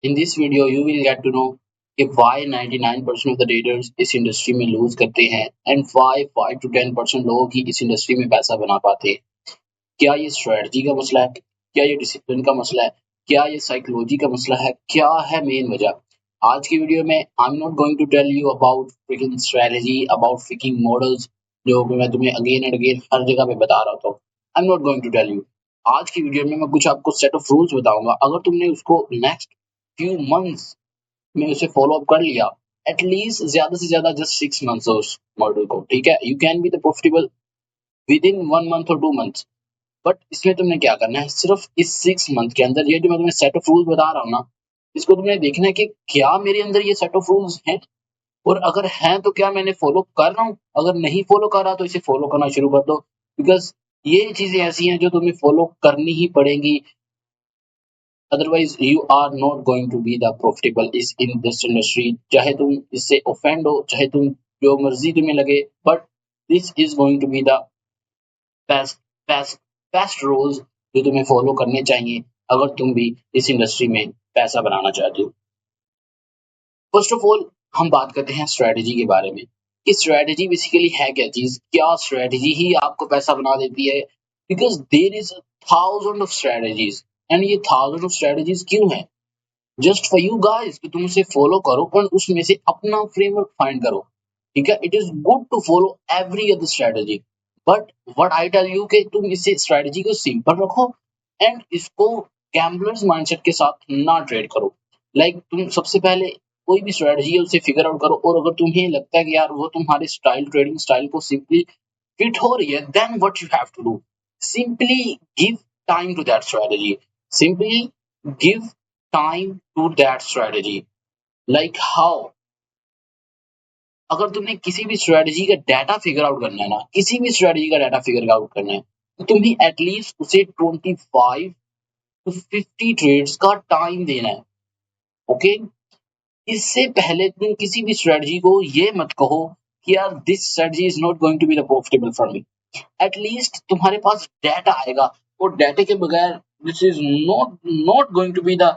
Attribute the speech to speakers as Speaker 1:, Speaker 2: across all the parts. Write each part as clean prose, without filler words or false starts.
Speaker 1: In this video, you will get to know कि why 99% of the traders इस industry में loose करते हैं and why 5 to 10% लोग ही इस इंडस्ट्री में पैसा बना पाते हैं। क्या ये स्ट्रेटजी का मसला है? क्या ये डिसिप्लिन का मसला है? क्या ये साइकोलॉजी का मसला है? क्या है मेन वजह? आज की वीडियो में I am not going to tell you about freaking strategy, about freaking models जो कि मैं तुम्हें अगेन एंड अगेन हर जगह पे बता रहा था। I am not going to tell you. आज की वीडियो में मैं कुछ आपको सेट ऑफ रूल्स बताऊंगा। अगर तुमने उसको नेक्स्ट फ्यू मंथ्स में उसे फॉलो अप कर लिया, एटलीस्ट ज्यादा से ज्यादा जस्ट 6 मंथ्स उस मॉडल को, ठीक है, you can be the profitable with in 1 month और 2 मंथ्स। बट इसमें तुमने क्या करना है, सिर्फ इस 6 मंथ के अंदर ये जो मैं तुम्हें सेट ऑफ रूल्स बता रहा हूँ ना, इसको तुमने देखना है कि क्या मेरे अंदर ये सेट ऑफ रूल्स हैं, और अगर हैं तो क्या मैंने फॉलो कर रहा हूँ। अगर नहीं फॉलो कर रहा तो इसे फॉलो करना शुरू कर दो, बिकॉज ये चीजें ऐसी हैं जो तुम्हें फॉलो करनी ही पड़ेंगी, otherwise you are not going to be the profitable is in this industry. चाहे तुम इससे ऑफेंड हो, चाहे तुम जो मर्जी तुम्हें लगे, but this is going to be the best best best rules जो तुम्हें फॉलो करने चाहिए अगर तुम भी इस इंडस्ट्री में पैसा बनाना चाहते हो। फर्स्ट ऑफ ऑल हम बात करते हैं स्ट्रेटजी के बारे में कि स्ट्रेटजी बेसिकली है क्या चीज। क्या स्ट्रेटजी ही आपको पैसा बना देती है? Because there is thousand of strategies, and ये थाउजेंड ऑफ स्ट्रेटजीज क्यों है? जस्ट फॉर यू गाइस कि तुम उसे फॉलो करो और उसमें से अपना फ्रेमवर्क फाइंड करो, ठीक है। It is good to follow every other strategy, but what I tell you कि तुम इसे स्ट्रेटजी को सिंपल रखो एंड इसको गैम्बलर्स माइंडसेट के साथ ना ट्रेड करो। तुम सबसे पहले कोई भी स्ट्रेटजी है उसे फिगर आउट करो, और अगर तुम्हें लगता है कि यार वो तुम्हारे स्टाइल, ट्रेडिंग स्टाइल को सिंपली फिट हो रही है, then what you have to do, simply give time to that strategy. Simply give time to that strategy. Like how? अगर तुमने किसी भी स्ट्रेटजी का डाटा फिगर आउट करना है ना, किसी भी स्ट्रेटजी का डाटा फिगर आउट करना है, तो तुम्हें एटलीस्ट उसे 25 टू 50 ट्रेड्स का टाइम देना है, ओके। इससे पहले तुम किसी भी स्ट्रेटजी को ये मत कहो कि यार this strategy is not going to be the profitable for me. At least तुम्हारे पास डाटा आएगा, और डाटे के बगैर this is not not going to be the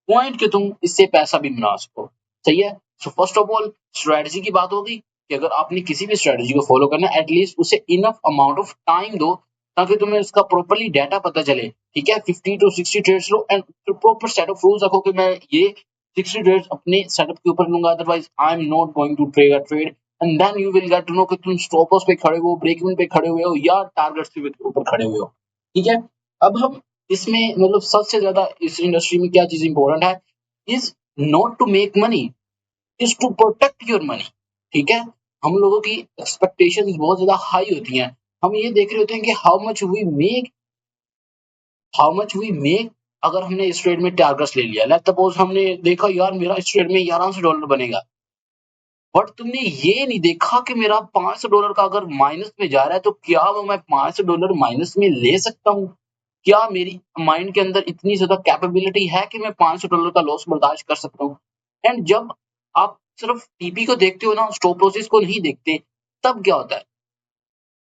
Speaker 1: point कि तुम इससे पैसा भी बना सको, सही है। So first of all strategy की बात होगी कि अगर आपने किसी भी स्ट्रेटजी को फॉलो करना है, एटलीस्ट उसे इनफ अमाउंट ऑफ टाइम दो ताकि तुम्हें उसका प्रॉपर्ली डाटा पता चले, ठीक है। 50 टू 60 ट्रेड्स लो and proper set of rules रखो कि मैं ये 60 ट्रेड्स अपने सेटअप के ऊपर लूंगा, otherwise I am not going to trade a trade. And then you will get to know कि तुम स्टॉप लॉस पे खड़े हो, ब्रेक इवन पे खड़े हुए हो, या टारगेट्स के ऊपर खड़े हुए हो, ठीक है। अब हम इसमें सबसे ज्यादा इस इंडस्ट्री में क्या चीज इंपॉर्टेंट है, is not to make money, is to protect your money, ठीक है। हम लोगों की एक्सपेक्टेशंस बहुत ज्यादा हाई होती हैं। हम ये देख रहे होते हैं कि हाउ मच वी मेक अगर हमने इस ट्रेड में टारगेट्स ले लिया। लेट्स सपोज हमने देखा यार मेरा इस ट्रेड में $1100 बनेगा, बट तुमने ये नहीं देखा कि मेरा $500 का अगर माइनस में जा रहा है तो क्या वो मैं $500 माइनस में ले सकता हूँ? क्या मेरी माइंड के अंदर इतनी ज्यादा कैपेबिलिटी है कि मैं $500 का लॉस बर्दाश्त कर सकता हूँ? एंड जब आप सिर्फ टीपी को देखते हो ना, स्टॉप लॉसेस को नहीं देखते, तब क्या होता है?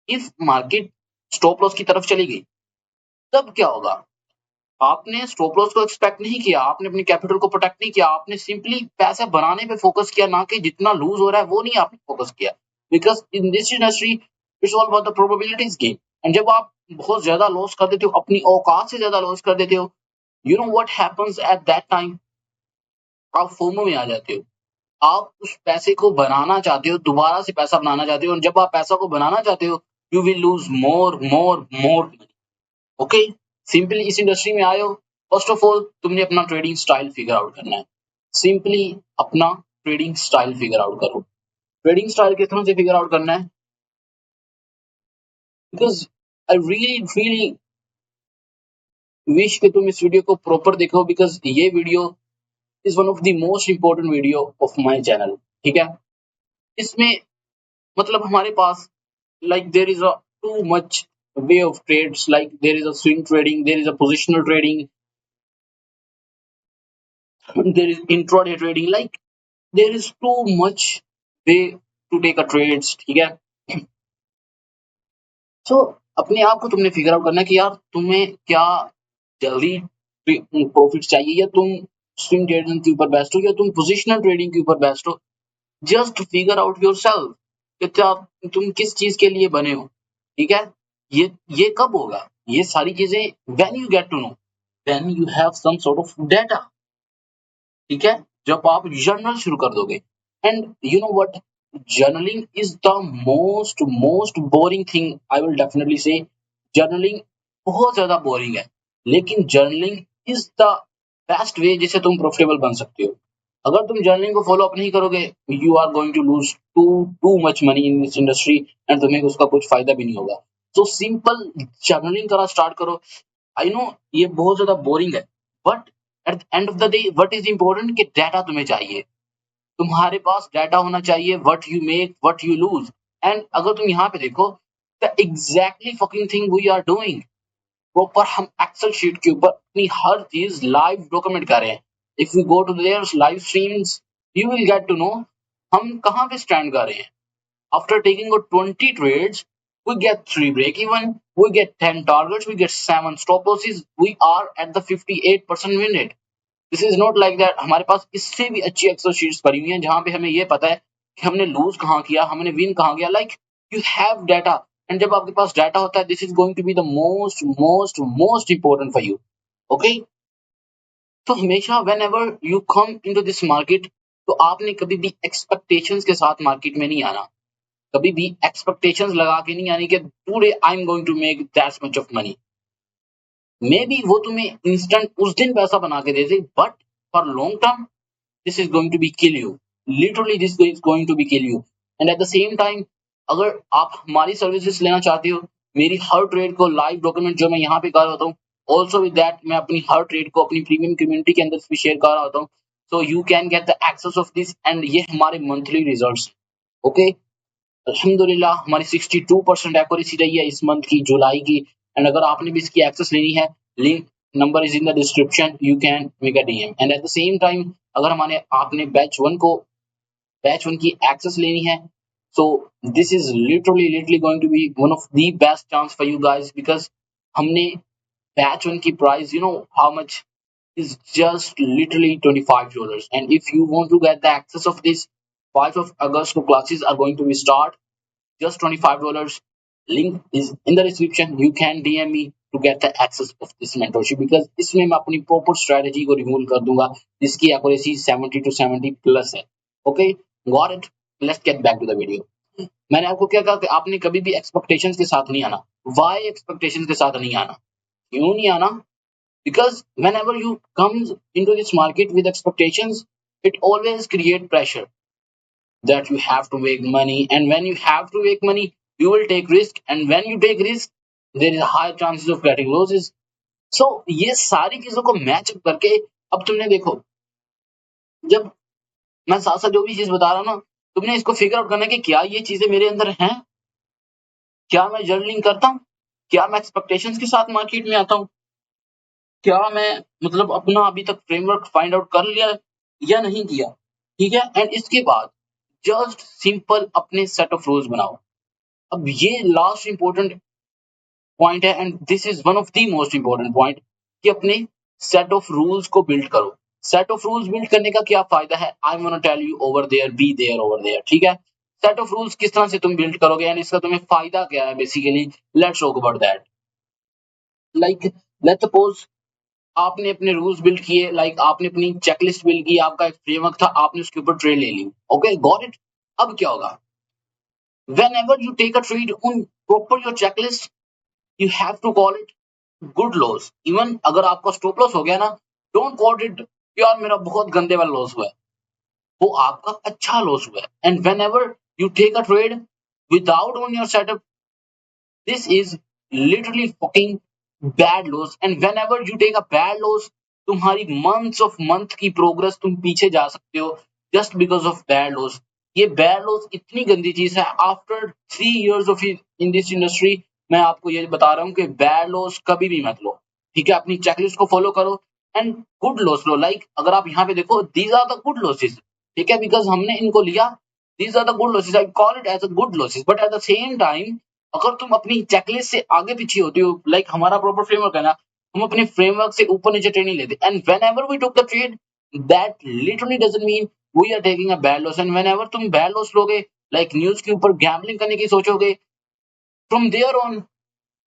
Speaker 1: इफ मार्केट स्टॉप लॉस की तरफ चली गई, तब क्या होगा? आपने स्टॉप लॉस को एक्सपेक्ट नहीं किया, आपने अपनी कैपिटल को प्रोटेक्ट नहीं किया, आपने सिंपली पैसा बनाने पे फोकस किया, ना कि जितना लूज हो रहा है वो नहीं आपने फोकस किया। Because in this industry it's all about the probabilities game. And जब आप बहुत ज्यादा लॉस कर देते हो, अपनी औकात से ज्यादा लॉस कर देते हो, you know what happens at that time? आप फोमो में आ जाते हो। आप उस पैसे को बनाना चाहते हो, दोबारा से पैसा बनाना चाहते हो, और जब आप पैसा को बनाना चाहते हो, you will lose more more more, okay. Simply इस इंडस्ट्री में आए हो, फर्स्ट ऑफ ऑल तुमने अपना ट्रेडिंग स्टाइल फिगर आउट करना है। सिंपली अपना ट्रेडिंग स्टाइल फिगर आउट करो। ट्रेडिंग स्टाइल किस तरह से फिगर आउट करना है? Because I really really wish कि तुम इस वीडियो को प्रॉपर देखो, बिकॉज ये video is one of the most important video of my channel, ठीक है। इसमें हमारे पास there is a too much way of trades, like there is a swing trading, there is a positional trading, there is intraday trading, like there is too much way to take a trades, ठीक है। सो अपने आप को तुमने figure out करना है कि यार तुम्हें क्या जल्दी प्रॉफिट चाहिए, या तुम स्विंग ट्रेडिंग के ऊपर बेस्ट हो या तुम पोजिशनल ट्रेडिंग के ऊपर बेस्ट हो, जस्ट फिगर आउट योरसेल्फ कि तुम किस चीज के लिए बने हो। ठीक है, ये कब होगा, ये सारी चीजें when you get to know, when you have some sort of data. ठीक है, जब आप जर्नल शुरू कर दोगे। And you know what, journaling is the most boring thing, I will definitely say. Journaling बहुत ज्यादा बोरिंग है, लेकिन journaling is the best way जिससे तुम प्रॉफिटेबल बन सकते हो। अगर तुम जर्नलिंग को फॉलो अप नहीं करोगे, you are going to lose too much money in this industry, and तुम्हें उसका कुछ फायदा भी नहीं होगा। तो सिंपल जर्नलिंग करना स्टार्ट करो। आई नो ये बहुत ज्यादा बोरिंग है, but at the end of the day what is important कि डाटा तुम्हें चाहिए, तुम्हारे पास डाटा होना चाहिए, what you make what you lose. And अगर तुम यहाँ पे देखो, the exactly fucking thing we are doing, proper हम एक्सेल शीट के ऊपर अपनी हर चीज लाइव डॉक्यूमेंट कर रहे हैं। If you go to their live streams, you will get to know हम कहाँ पे स्टैंड कर रहे हैं। After taking out 20 trades, we get 3 break even, we get 10 targets, we get 7 stop losses, we are at the 58% win rate. This is not like that, हमारे पास इससे भी अच्छी एक्सेल शीट्स पड़ी हुई हैं जहां पे हमें ये पता है कि हमने लूज कहाँ किया, हमने विन कहाँ किया। Like you have data, and जब आपके पास डाटा होता है, this is going to be the most important for you. Okay, तो हमेशा whenever you come into this market, तो आपने कभी भी एक्सपेक्टेशंस के साथ मार्केट में नहीं आना, कभी भी एक्सपेक्टेशंस लगा के नहीं आनी कि today I am going to make that much of money. Maybe वो तुम्हें इंस्टेंट उस दिन पैसा बना के दे दे, but for long term this is going to be kill you, literally this is going to be kill you. And at the same time, अगर आप हमारी सर्विसेज लेना चाहते हो, मेरी हर ट्रेड को लाइव डॉक्यूमेंट जो मैं यहाँ पे कर रहा होता हूँ, ऑल्सो विद दैट मैं अपनी हर ट्रेड को अपनी प्रीमियम कम्युनिटी के अंदर भी शेयर कर रहा होता हूँ, so you can get the access of this. And ये हमारे मंथली रिजल्ट्स। ओके, अल्हम्दुलिल्लाह हमारी 62% एक्यूरेसी रही है इस मंथ की, जुलाई की। एंड अगर आपने भी इसकी एक्सेस लेनी है, link number is in the description, you can make a DM. And at the same time, अगर हमारे आपने बैच वन की एक्सेस लेनी है, so this is literally going to be one of the best chance for you guys, because हमने batch one की price, you know how much, is just literally $25. And if you want to get the access of this, 5 of August classes are going to be start, just $25. Link is in the description. You can DM me to get the access of this mentorship, because इसमें मैं अपनी proper strategy को remove कर दूंगा जिसकी accuracy 70 to 70 plus है। Okay, got it? Let's get back to the video. मैंने आपको क्या कहा कि आपने कभी भी expectations के साथ नहीं आना। Why expectations के साथ नहीं आना? क्यों नहीं आना? Because whenever you come into this market with expectations, it always create pressure that you have to make money, and when you have to make money, you will take risk, and when you take risk, there is a high chances of getting losses. So ये सारी चीजों को match up करके, अब तुमने देखो, जब मैं साथ साथ जो भी चीज बता रहा हूँ ना, तुमने इसको फिगर आउट करना है कि क्या ये चीजें मेरे अंदर हैं, क्या मैं जर्नलिंग करता हूँ, क्या मैं एक्सपेक्टेशंस के साथ मार्केट में आता हूँ, क्या मैं मतलब अपना अभी तक फ्रेमवर्क फाइंड आउट कर लिया या नहीं किया। ठीक है, एंड इसके बाद जस्ट सिंपल अपने सेट ऑफ रूल्स बनाओ। अब ये लास्ट इंपॉर्टेंट पॉइंट है, and this is one of the most important point, कि अपने सेट ऑफ रूल्स को बिल्ड करो। सेट ऑफ रूल्स बिल्ड करने का क्या फायदा है, I am gonna tell you over there, be there over there. ठीक है, सेट ऑफ रूल्स किस तरह से तुम बिल्ड करोगे एंड इसका तुम्हें फायदा क्या है, basically let's talk about that. Like let's suppose आपने अपने रूल्स बिल्ड किए, लाइक आपने अपनी चेकलिस्ट बिल्ड की, आपका एक फ्रेमवर्क था, आपने उसके ऊपर ट्रेड ले ली। Okay, got it. अब क्या होगा, whenever you take a trade on proper your checklist, you have to call it good loss। Even अगर आपका स्टॉप लॉस हो गया ना, डोंट कॉल इट यार मेरा बहुत गंदे वाला लॉस हुआ है, वो आपका अच्छा लॉस हुआ है। And whenever you take a trade without on your setup, this is literally fucking bad loss। And whenever you take a bad loss, तुम्हारी months की प्रोग्रेस तुम पीछे जा सकते हो just because of bad loss। ये bad loss इतनी गंदी चीज है। After 3 years of in this industry, मैं आपको ये बता रहा हूँ कि bad loss कभी भी मत लो। ठीक है, अपनी चेकलिस्ट को फॉलो करो and good loss low. Like अगर आप यहाँ पे देखो, these are the good losses। ठीक है, बिकॉज हमने इनको लिया, these are the good losses, I call it as a good losses। but at the same time, अगर तुम अपनी चेकलिस्ट से आगे पीछे होती हो, लाइक हमारा प्रॉपर फ्रेमवर्क है ना, हम अपने फ्रेमवर्क से ऊपर नीचे ट्रेड नहीं लेते। And whenever we took the trade, that literally doesn't mean we are taking a bad loss. And whenever तुम bad loss लोगे, like न्यूज के ऊपर गैम्बलिंग करने की सोचोगे, from there on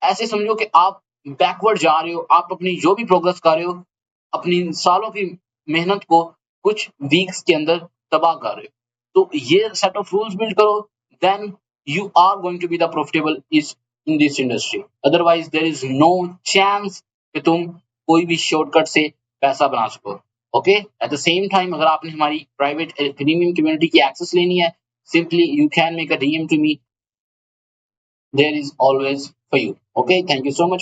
Speaker 1: ऐसे समझो कि आप बैकवर्ड जा रहे हो, आप अपनी जो भी प्रोग्रेस कर रहे हो, अपनी सालों की मेहनत को कुछ वीक्स के अंदर तबाह कर रहे हो। तो ये सेट ऑफ रूल्स बिल्ड करो, then you are going to be the profitable is in this industry. Otherwise there is no chance कि तुम कोई भी शॉर्टकट से पैसा बना सको। Okay, at the same time अगर आपने हमारी प्राइवेट प्रीमियम कम्युनिटी की एक्सेस लेनी है, simply you can make a DM to me, there is always for you. Okay, thank you so much.